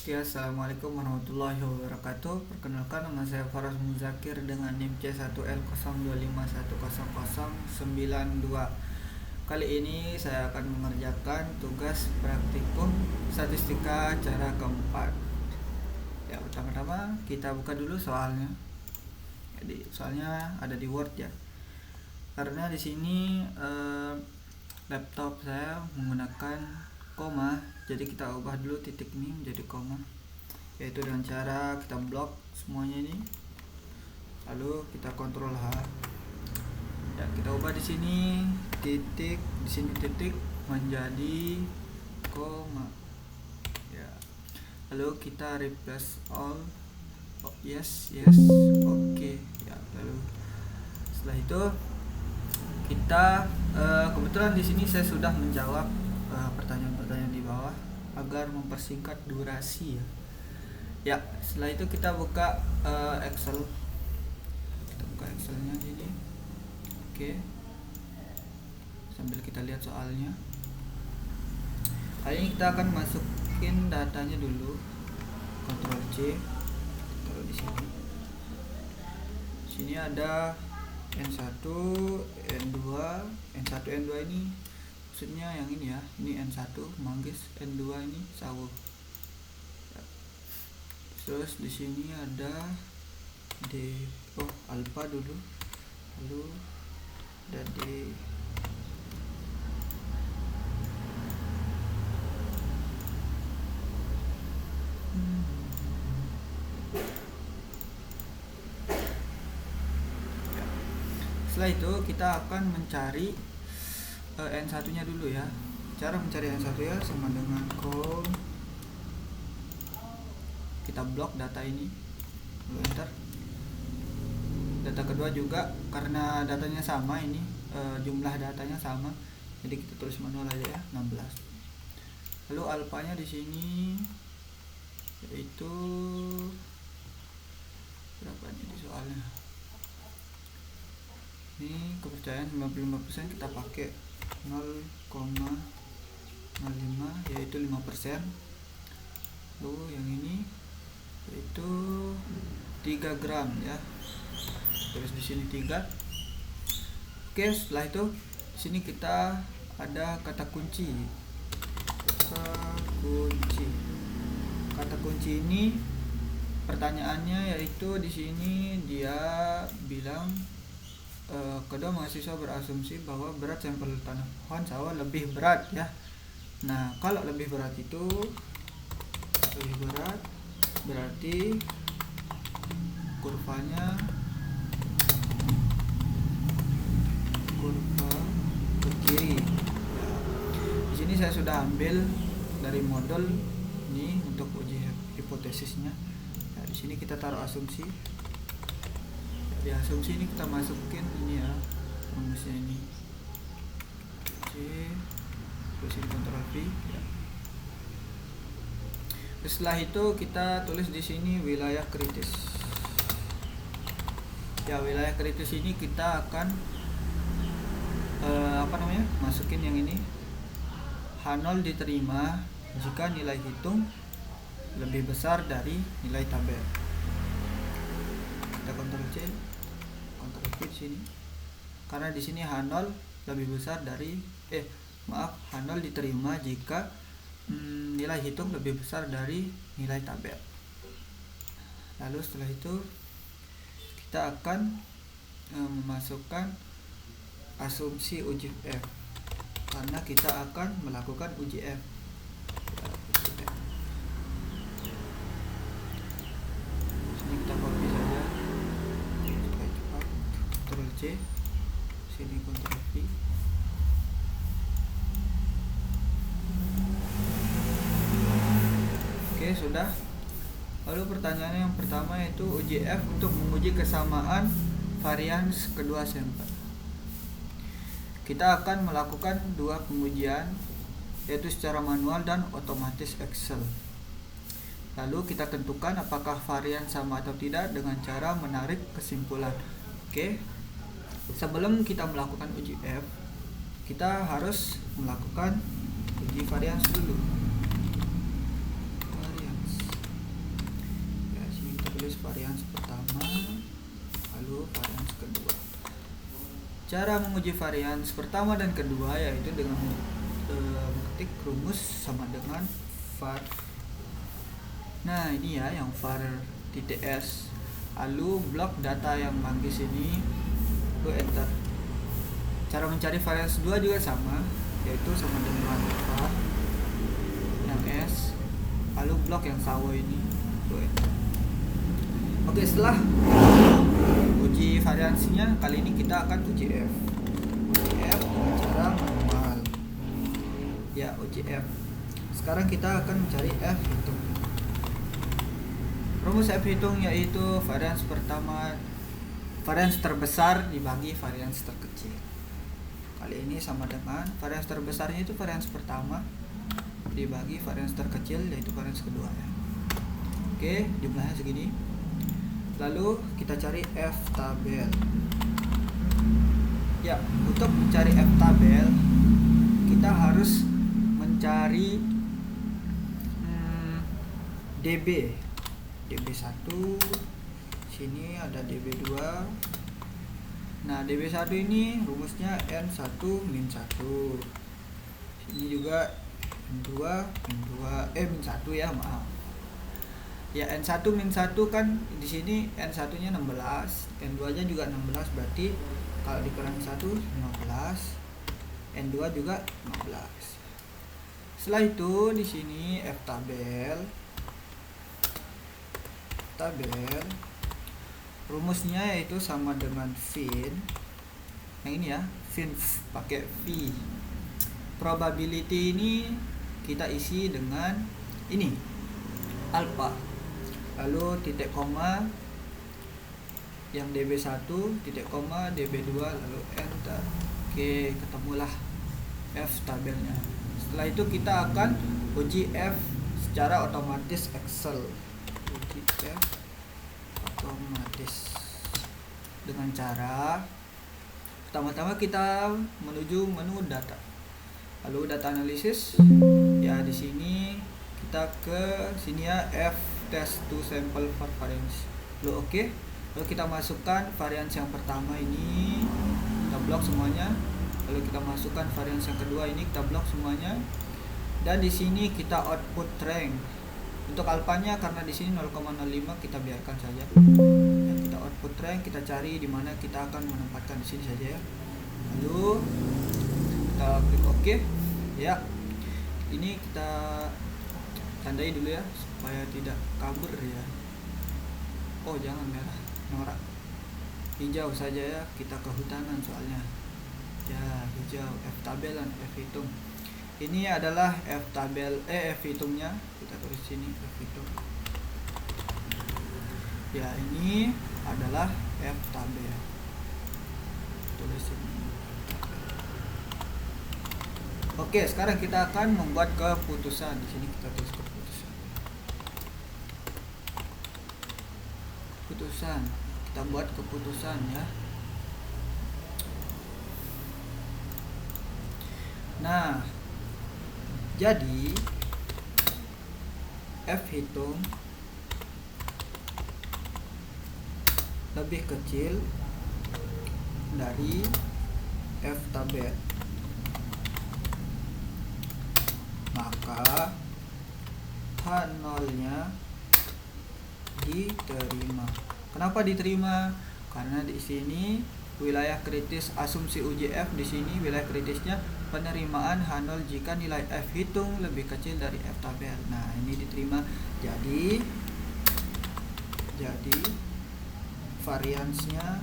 Ya, assalamualaikum warahmatullahi wabarakatuh. Perkenalkan, nama saya Faraz Muzakir dengan NIM C1L02510092. Kali ini saya akan mengerjakan tugas praktikum statistika cara keempat. Ya, pertama-tama kita buka dulu soalnya. Jadi soalnya ada di Word ya. Karena di sini laptop saya menggunakan koma, jadi kita ubah dulu titik ini menjadi koma, yaitu dengan cara kita blok semuanya ini, lalu kita kontrol H. Ya, kita ubah di sini titik, di sini titik menjadi koma. Ya, lalu kita replace all. Oh, yes, oke. Ya, lalu setelah itu kita kebetulan di sini saya sudah menjawab pertanyaan-pertanyaan di bawah agar mempersingkat durasi ya. Ya, setelah itu kita buka Excel. Kita buka Excelnya ini. Oke. Sambil kita lihat soalnya. Kali ini kita akan masukin datanya dulu. Ctrl C. Taruh di sini. Sini ada N1, N2, N1, N2 ini maksudnya yang ini ya, ini N1 manggis, N2 ini sawo. Terus di sini ada alpha dulu, lalu ada D. Setelah itu kita akan mencari N1 nya dulu ya. Cara mencari N1 ya sama dengan kita blok data ini, lalu enter. Data kedua juga karena datanya sama ini, jumlah datanya sama, jadi kita tulis manual aja ya, 16. Lalu alfanya di sini yaitu berapa nih di soalnya? Ini kepercayaan 95%, kita pakai 0,05 yaitu 5%. Lalu yang ini yaitu 3 gram ya. Terus di sini 3. Oke, setelah itu di sini kita ada kata kunci. Kata kunci ini pertanyaannya yaitu di sini dia bilang kedua mahasiswa berasumsi bahwa berat sampel tanah pohon sawah lebih berat ya. Nah, kalau lebih berat itu berarti kurva ke kiri. Ya. Di sini saya sudah ambil dari model ini untuk uji hipotesisnya. Nah, di sini kita taruh asumsi. Di asumsi ini kita masukin ini ya, rumusnya ini C, terus ini Ctrl V ya. Setelah itu kita tulis di sini wilayah kritis. Ya, wilayah kritis ini kita akan masukin yang ini. H0 diterima jika nilai hitung lebih besar dari nilai tabel. Kita Ctrl C, Ctrl V di sini. Karena di sini H0 lebih besar dari H0 diterima jika nilai hitung lebih besar dari nilai tabel. Lalu setelah itu kita akan memasukkan asumsi uji F, karena kita akan melakukan uji F. Sini kita copy saja supaya cepat. Ctrl C, sini Ctrl V. Oke, sudah. Lalu pertanyaannya yang pertama yaitu uji F untuk menguji kesamaan varians kedua sampel. Kita akan melakukan dua pengujian, yaitu secara manual dan otomatis Excel. Lalu kita tentukan apakah varian sama atau tidak dengan cara menarik kesimpulan. Oke. Sebelum kita melakukan uji F, kita harus melakukan uji varians dulu. Cara menguji varians pertama dan kedua yaitu dengan mengetik rumus sama dengan var. Nah ini ya yang var .s, lalu blok data yang manggis ini, lu enter. Cara mencari varians 2 juga sama, yaitu sama dengan var yang s, lalu blok yang sawo ini, lu enter. Oke, setelah uji variansinya, kali ini kita akan uji f. Uji f dengan cara manual. Ya, uji f. Sekarang kita akan mencari f hitung. Rumus f hitung yaitu varians pertama, varians terbesar dibagi varians terkecil. Kali ini sama dengan varians terbesarnya itu varians pertama dibagi varians terkecil yaitu varians kedua ya. Oke, jumlahnya segini. Lalu kita cari f tabel. Ya, untuk mencari f tabel kita harus mencari db. db1, sini ada db2. Nah, db1 ini rumusnya n1 min 1. Sini juga n2 min 1 ya, maaf. Ya, N1 min 1 kan di sini N1 nya 16, N2 nya juga 16, berarti kalau dikurangi 1 15, N2 juga 15. Setelah itu di sini F tabel rumusnya yaitu sama dengan fin. Yang ini ya, fin pakai v. Probability ini kita isi dengan ini alpha. Lalu titik koma yang db1, titik koma db2, lalu enter. Oke, ketemulah f tabelnya. Setelah itu kita akan uji f secara otomatis Excel. Uji f otomatis dengan cara pertama-tama kita menuju menu data. Lalu data analisis. Ya, di sini kita ke sini ya, f test to sample for variance. Lalu oke. Lalu kita masukkan varians yang pertama ini, kita blok semuanya. Lalu kita masukkan varians yang kedua ini, kita blok semuanya. Dan di sini kita output rank. Untuk alfanya karena di sini 0,05 kita biarkan saja. Dan kita output rank, kita cari di mana kita akan menempatkan di sini saja ya. Lalu kita klik oke. Ya. Ini kita tandai dulu ya supaya tidak kabur ya. Oh, jangan merah, norak. Hijau saja ya, kita kehutanan soalnya. Ya, hijau, F tabelan, F hitung. Ini adalah F tabel, F hitungnya. Kita tulis sini F hitung. Ya, ini adalah F tabel. Tulis sini. Oke, sekarang kita akan membuat keputusan. Di sini kita tulis keputusan. Kita buat keputusan ya. Nah, jadi F hitung lebih kecil dari F tabel, maka H0-nya diterima. Kenapa diterima? Karena di sini wilayah kritis asumsi uji F, di sini wilayah kritisnya penerimaan H0 jika nilai F hitung lebih kecil dari F tabel. Nah, ini diterima. Jadi variansnya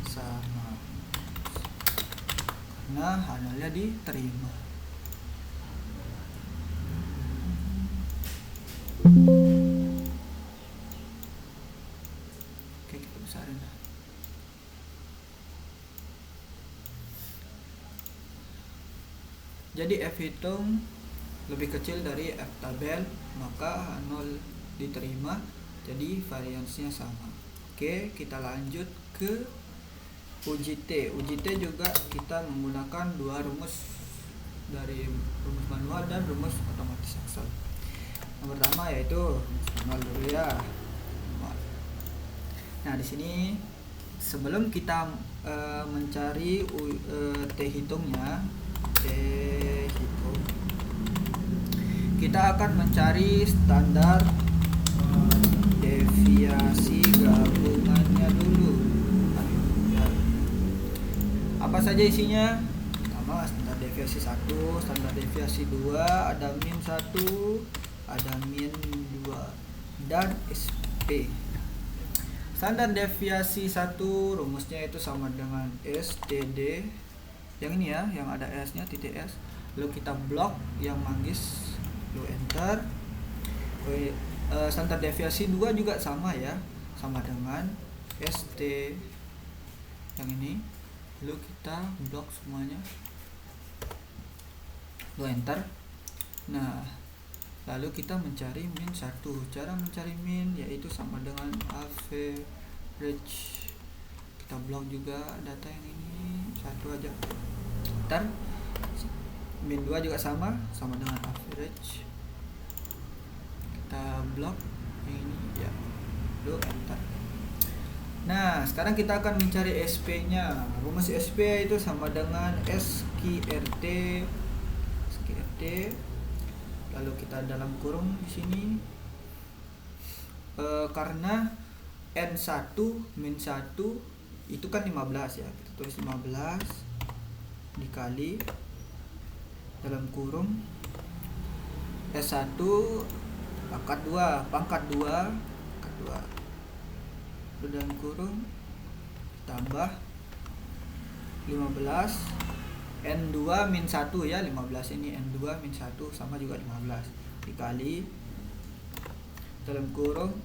sama. Nah, H0-nya diterima. Oke, kita besarin. Jadi F hitung lebih kecil dari F tabel, maka H0 diterima, jadi variansnya sama. Oke, kita lanjut ke uji T. Uji T juga kita menggunakan dua rumus, dari rumus manual dan rumus otomatis Excel. Yang pertama yaitu manual dulu ya. Nah, di sini sebelum kita mencari T hitungnya, kita akan mencari standar deviasi gabungannya dulu. Apa saja isinya? Pertama, standar deviasi 1, standar deviasi 2, ada min 1, ada min 2, dan SP. Standar deviasi 1 rumusnya itu sama dengan STD. Yang ini ya, yang ada S-nya, titik S. Lalu kita blok yang manggis, lalu enter. Standar deviasi 2 juga sama ya, sama dengan ST yang ini. Lalu kita blok semuanya, lalu enter. Nah, lalu kita mencari min 1. Cara mencari min yaitu sama dengan average. Kita blok juga data yang ini, 1 aja. Ntar min 2 juga sama dengan average. Kita blok yang ini ya, lalu enter. Nah, sekarang kita akan mencari SP-nya. Rumus SP itu sama dengan SQRT. Lalu kita dalam kurung di sini. Karena N1 min 1 itu kan 15 ya. Kita tulis 15 dikali dalam kurung S1 pangkat 2 dalam kurung tambah 15 N2 min 1 ya, 15 ini N2 min 1 sama juga 15 dikali dalam kurung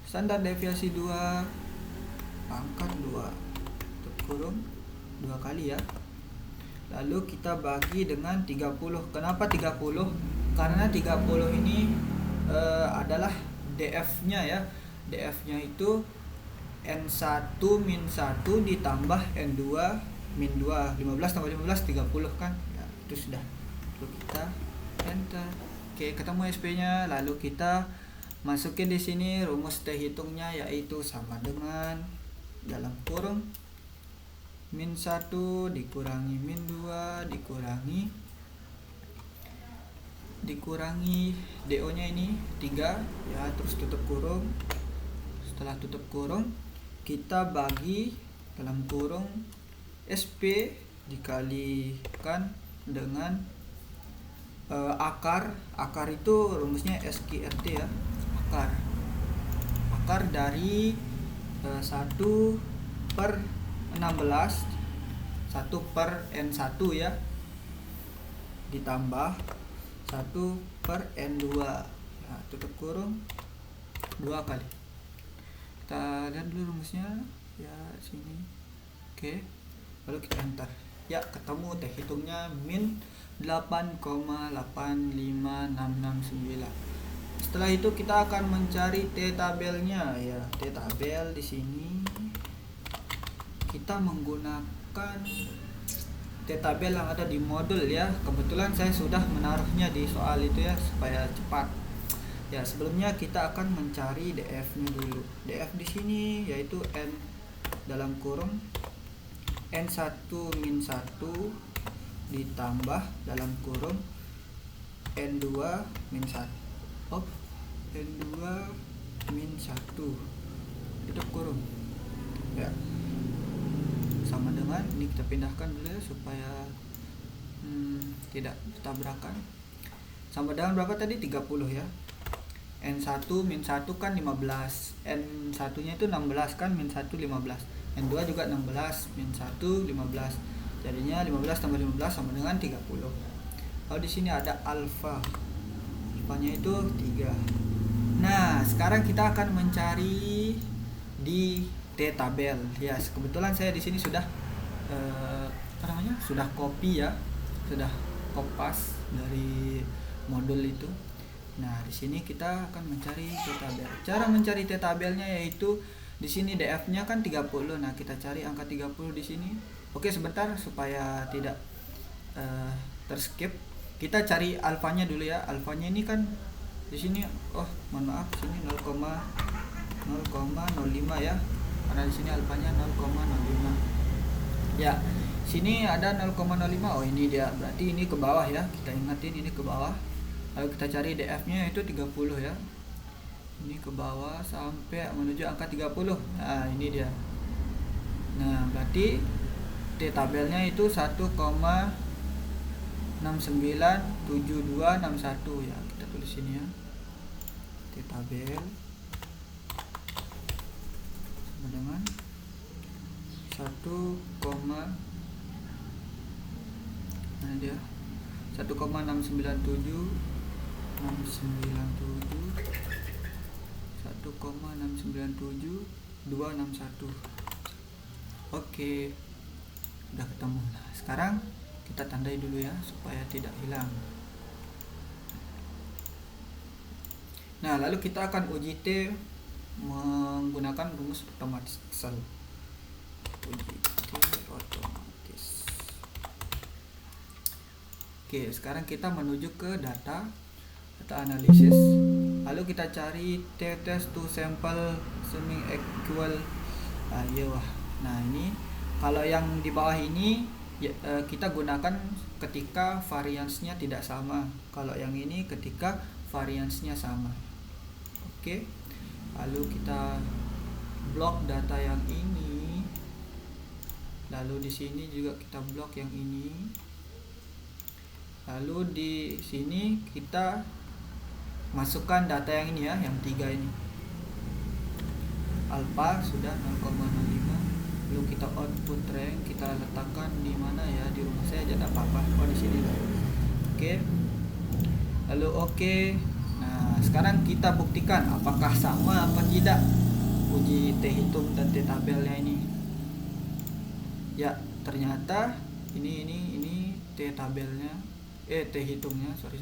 standar deviasi 2 pangkat 2 tutup kurung 2 kali ya. Lalu kita bagi dengan 30. Kenapa 30? Karena 30 ini adalah DF-nya ya. DF-nya itu N1 min 1 ditambah N2 min 2. 15 tambah 15 30 kan ya, itu sudah. Lalu kita enter. Oke, ketemu SP-nya. Lalu kita masukin di sini rumus T hitungnya yaitu sama dengan dalam kurung min 1 dikurangi min 2 dikurangi DO nya ini 3 ya, terus tutup kurung. Setelah tutup kurung kita bagi dalam kurung SP dikalikan dengan akar itu rumusnya SQRT ya, akar dari 1 per 16 1 per N1 ya ditambah 1 per N2 ya, tutup kurung 2 kali. Kita lihat dulu rumusnya ya sini. Oke, lalu kita enter ya, ketemu T hitungnya min 8,85669. Setelah itu kita akan mencari T tabelnya ya. T tabel di sini kita menggunakan T tabel yang ada di modul ya. Kebetulan saya sudah menaruhnya di soal itu ya supaya cepat. Ya, sebelumnya kita akan mencari DF-nya dulu. DF di sini yaitu N dalam kurung N1 min 1 ditambah dalam kurung N2 min 1. N2 min 1 tutup kurung. Ya. Sama dengan ini, kita pindahkan dulu ya supaya tidak tabrakan. Sama dengan berapa tadi? 30 ya. N1 min 1 kan 15. N1 nya itu 16 kan, min 1 15. N2 juga 16 min 1 15. Jadinya 15 tambah 15 sama dengan 30. Kalau di sini ada alfa. Alfanya itu 3. Nah, sekarang kita akan mencari di T tabel. Ya, kebetulan saya di sini sudah sudah copy ya. Sudah kopas dari modul itu. Nah, di sini kita akan mencari T tabel. Cara mencari T tabelnya yaitu di sini DF-nya kan 30. Nah, kita cari angka 30 di sini. Oke, sebentar supaya tidak terskip. Kita cari alfanya dulu ya. Alfanya ini kan di sini mohon maaf, sini 0,05 ya. karena di sini alfanya 0,05. Ya, sini ada 0,05. Oh, ini dia. Berarti ini ke bawah ya. Kita ingatin ini ke bawah. Lalu kita cari DF-nya itu 30 ya. Ini ke bawah sampai menuju angka 30. Nah, ini dia. Nah, berarti T tabelnya itu 1,697261 ya. Kita tulis sini ya. T tabel sama dengan 1,697261. Oke, udah ketemu. Nah, sekarang kita tandai dulu ya supaya tidak hilang. Nah, lalu kita akan uji T menggunakan rumus otomatis Excel. Uji T otomatis. Oke, sekarang kita menuju ke data analisis. Lalu kita cari T-test to sample semi equal. Nah, ini kalau yang di bawah ini ya, kita gunakan ketika variansnya tidak sama. Kalau yang ini ketika variansnya sama. Oke. Lalu kita blok data yang ini. Lalu di sini juga kita blok yang ini. Lalu di sini kita masukkan data yang ini ya, yang 3 ini. Alpha sudah 0,05. Lalu kita output rank, kita letakkan di mana ya, di rumah saya aja tidak apa-apa. Oh, di sini lah. Oke. Lalu oke. Nah, sekarang kita buktikan apakah sama apa tidak uji T hitung dan T tabelnya ini. Ya, ternyata ini T tabelnya, T hitungnya, sorry.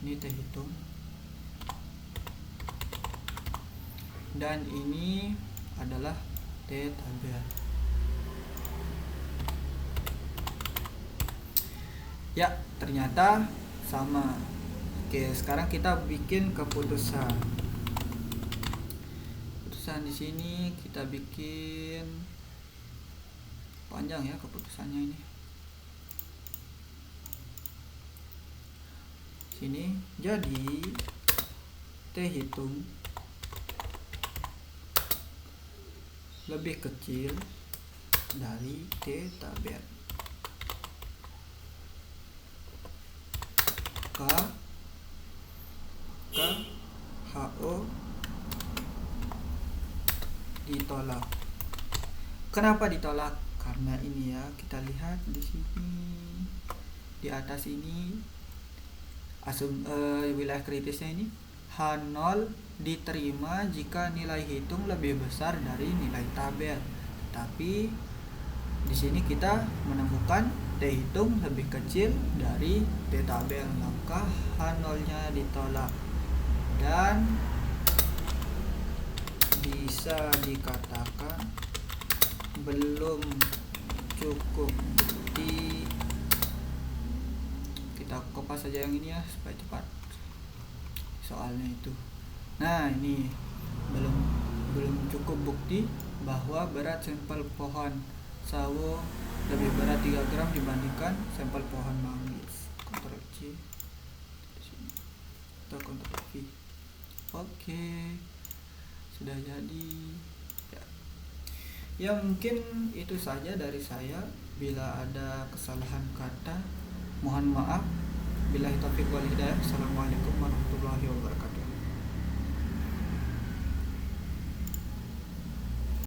Ini T hitung. Dan ini adalah T tabel. Ya, ternyata sama. Oke, sekarang kita bikin keputusan. Keputusan di sini kita bikin panjang ya keputusannya ini. Sini jadi T hitung lebih kecil dari T tabel. HO ditolak. Kenapa ditolak? Karena ini ya, kita lihat di sini di atas ini wilayah kritisnya ini H0 diterima jika nilai hitung lebih besar dari nilai tabel. Tapi di sini kita menemukan T hitung lebih kecil dari T tabel, maka H0-nya ditolak. Dan bisa dikatakan belum cukup bukti. Kita kopas saja yang ini ya supaya cepat soalnya itu. Nah, ini belum cukup bukti bahwa berat sampel pohon sawo lebih berat 3 gram dibandingkan sampel pohon manggis. Ctrl C atau Ctrl V. Oke, sudah jadi ya. Mungkin itu saja dari saya. Bila ada kesalahan kata mohon maaf. Billahi taufiq wal hidayah. Assalamualaikum warahmatullahi wabarakatuh.